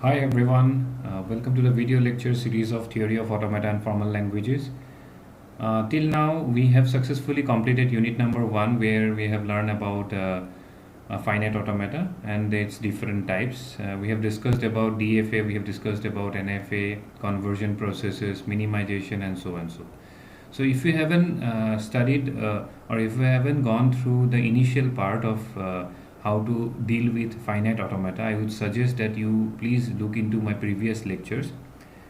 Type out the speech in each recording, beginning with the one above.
Hi everyone, welcome to the video lecture series of Theory of Automata and Formal Languages. Till now, we have successfully completed unit number 1 where we have learned about finite automata and its different types. We have discussed about DFA, we have discussed about NFA, conversion processes, minimization and so on. So if you haven't studied or if you haven't gone through the initial part of how to deal with finite automata, I would suggest that you please look into my previous lectures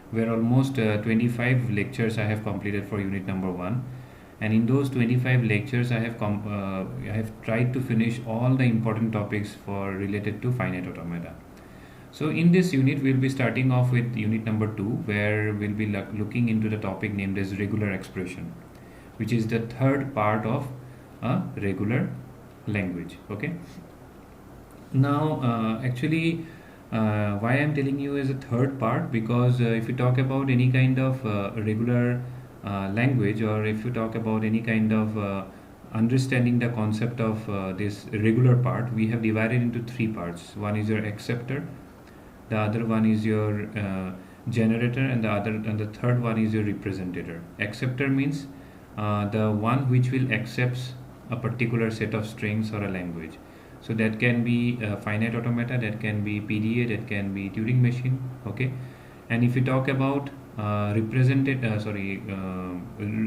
where almost 25 lectures I have completed for unit number 1, and in those 25 lectures I have tried to finish all the important topics for related to finite automata. So in this unit, we'll be starting off with unit number 2, where we'll be looking into the topic named as regular expression, which is the third part of a regular language. Okay. Now, why I'm telling you is a third part because if you talk about any kind of regular language, or if you talk about any kind of understanding the concept of this regular part, we have divided into three parts. One is your acceptor, the other one is your generator, and the third one is your representator. Acceptor means the one which will accepts a particular set of strings or a language. So that can be finite automata, that can be PDA, that can be Turing machine. Okay. And if we talk about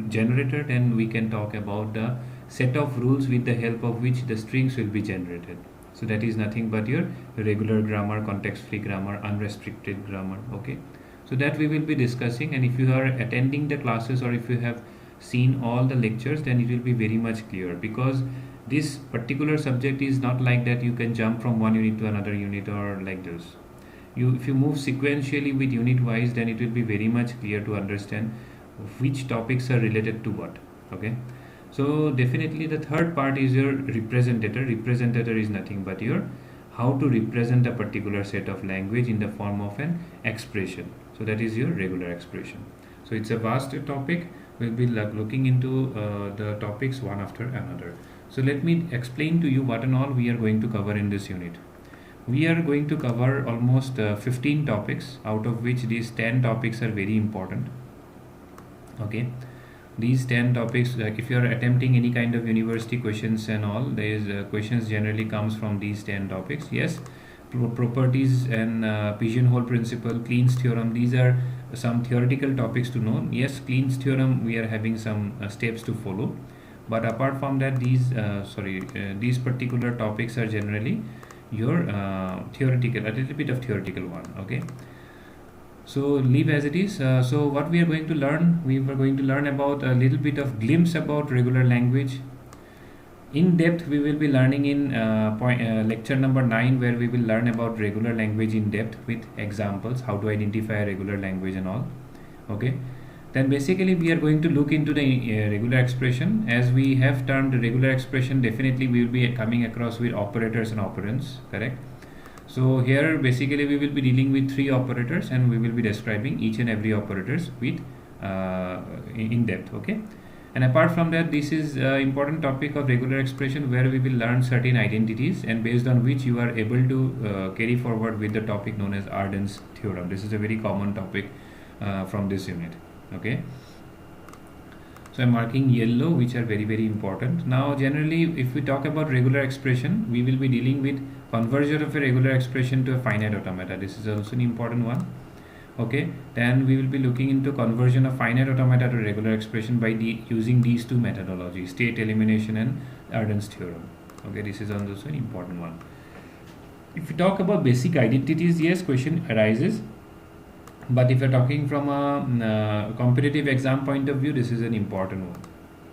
generator, then we can talk about the set of rules with the help of which the strings will be generated. So that is nothing but your regular grammar, context-free grammar, unrestricted grammar. Okay. So that we will be discussing, and if you are attending the classes or if you have seen all the lectures, then it will be very much clear, because this particular subject is not like that you can jump from one unit to another unit or like this. If you move sequentially with unit wise, then it will be very much clear to understand which topics are related to what. Okay. So definitely the third part is your representator. Representator is nothing but your how to represent a particular set of language in the form of an expression. So that is your regular expression. So it's a vast topic. We'll be looking into the topics one after another. So let me explain to you what and all we are going to cover in this unit. We are going to cover almost 15 topics, out of which these 10 topics are very important. Okay. These 10 topics, like if you are attempting any kind of university questions and all, there is questions generally comes from these 10 topics. Yes, properties and pigeonhole principle, Kleen's theorem, these are some theoretical topics to know. Yes, Kleen's theorem, we are having some steps to follow, but apart from that, these particular topics are generally your theoretical, a little bit of theoretical one. Okay. So leave as it is. So what we are going to learn, we were going to learn about a little bit of glimpse about regular language. In depth, we will be learning in lecture number 9, where we will learn about regular language in depth with examples, how to identify a regular language and all. Okay. Then basically we are going to look into the regular expression. As we have termed regular expression, definitely we will be coming across with operators and operands, correct? So here basically we will be dealing with three operators, and we will be describing each and every operators with in depth. Okay. And apart from that, this is important topic of regular expression, where we will learn certain identities, and based on which you are able to carry forward with the topic known as Arden's theorem. This is a very common topic from this unit. Okay. So I'm marking yellow, which are very important. Now generally, if we talk about regular expression, we will be dealing with conversion of a regular expression to a finite automata. This is also an important one. Okay. Then we will be looking into conversion of finite automata to regular expression by using these two methodologies, state elimination and Arden's theorem. Okay. This is also an important one. If we talk about basic identities, yes, question arises. But if you're talking from a competitive exam point of view, this is an important one.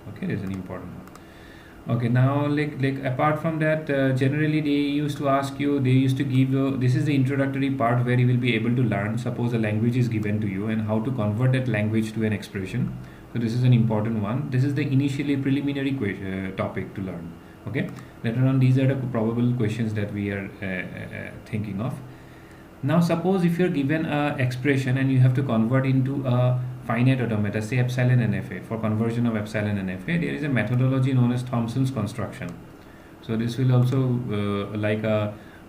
Okay, this is an important one. Okay, now like apart from that, generally they used to ask you, they used to give you, this is the introductory part where you will be able to learn, suppose a language is given to you, and how to convert that language to an expression. So this is an important one. This is the initially preliminary topic to learn. Okay, later on these are the probable questions that we are thinking of. Now suppose if you're given a expression and you have to convert into a finite automata, say epsilon NFA. For conversion of epsilon NFA, there is a methodology known as Thompson's construction. So this will also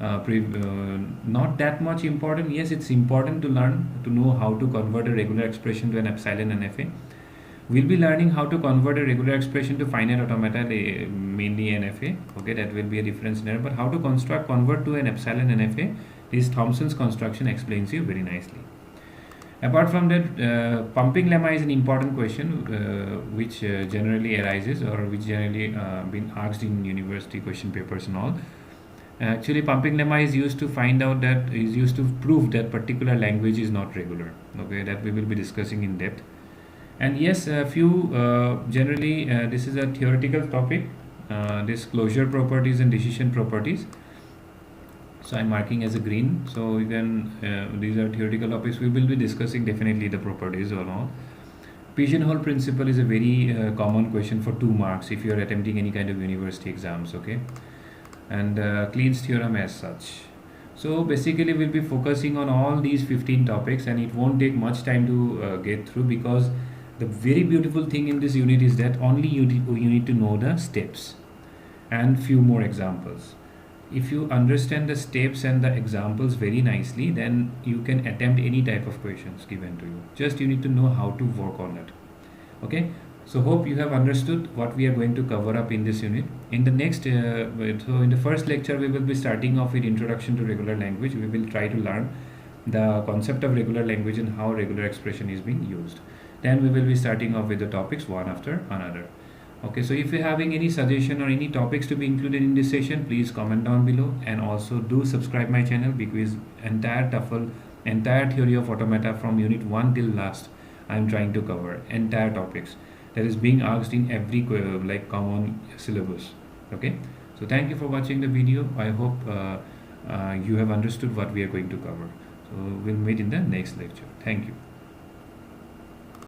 not that much important. Yes, it's important to learn to know how to convert a regular expression to an epsilon NFA. We'll be learning how to convert a regular expression to finite automata, mainly NFA. Okay, that will be a different scenario. But how to convert to an epsilon NFA, this Thompson's construction explains you very nicely. Apart from that, pumping lemma is an important question which generally arises, or which generally been asked in university question papers and all. Actually, pumping lemma is used to prove that particular language is not regular. Okay, that we will be discussing in depth. And yes, a few generally this is a theoretical topic. This closure properties and decision properties. So I'm marking as a green. So you can these are theoretical topics. We will be discussing definitely the properties or all. Pigeonhole principle is a very common question for 2 marks if you are attempting any kind of university exams. Okay, and Kleen's theorem as such. So basically we'll be focusing on all these 15 topics, and it won't take much time to get through, because the very beautiful thing in this unit is that only you need to know the steps and few more examples. If you understand the steps and the examples very nicely, then you can attempt any type of questions given to you. Just you need to know how to work on it. Okay, so hope you have understood what we are going to cover up in this unit. In the next so in the first lecture we will be starting off with introduction to regular language. We will try to learn the concept of regular language and how regular expression is being used. Then we will be starting off with the topics one after another. Okay, so if you're having any suggestion or any topics to be included in this session, please comment down below, and also do subscribe my channel, because entire TOEFL, entire theory of automata from unit 1 till last, I am trying to cover entire topics that is being asked in every like common syllabus. Okay, so thank you for watching the video. I hope you have understood what we are going to cover. So we'll meet in the next lecture. Thank you.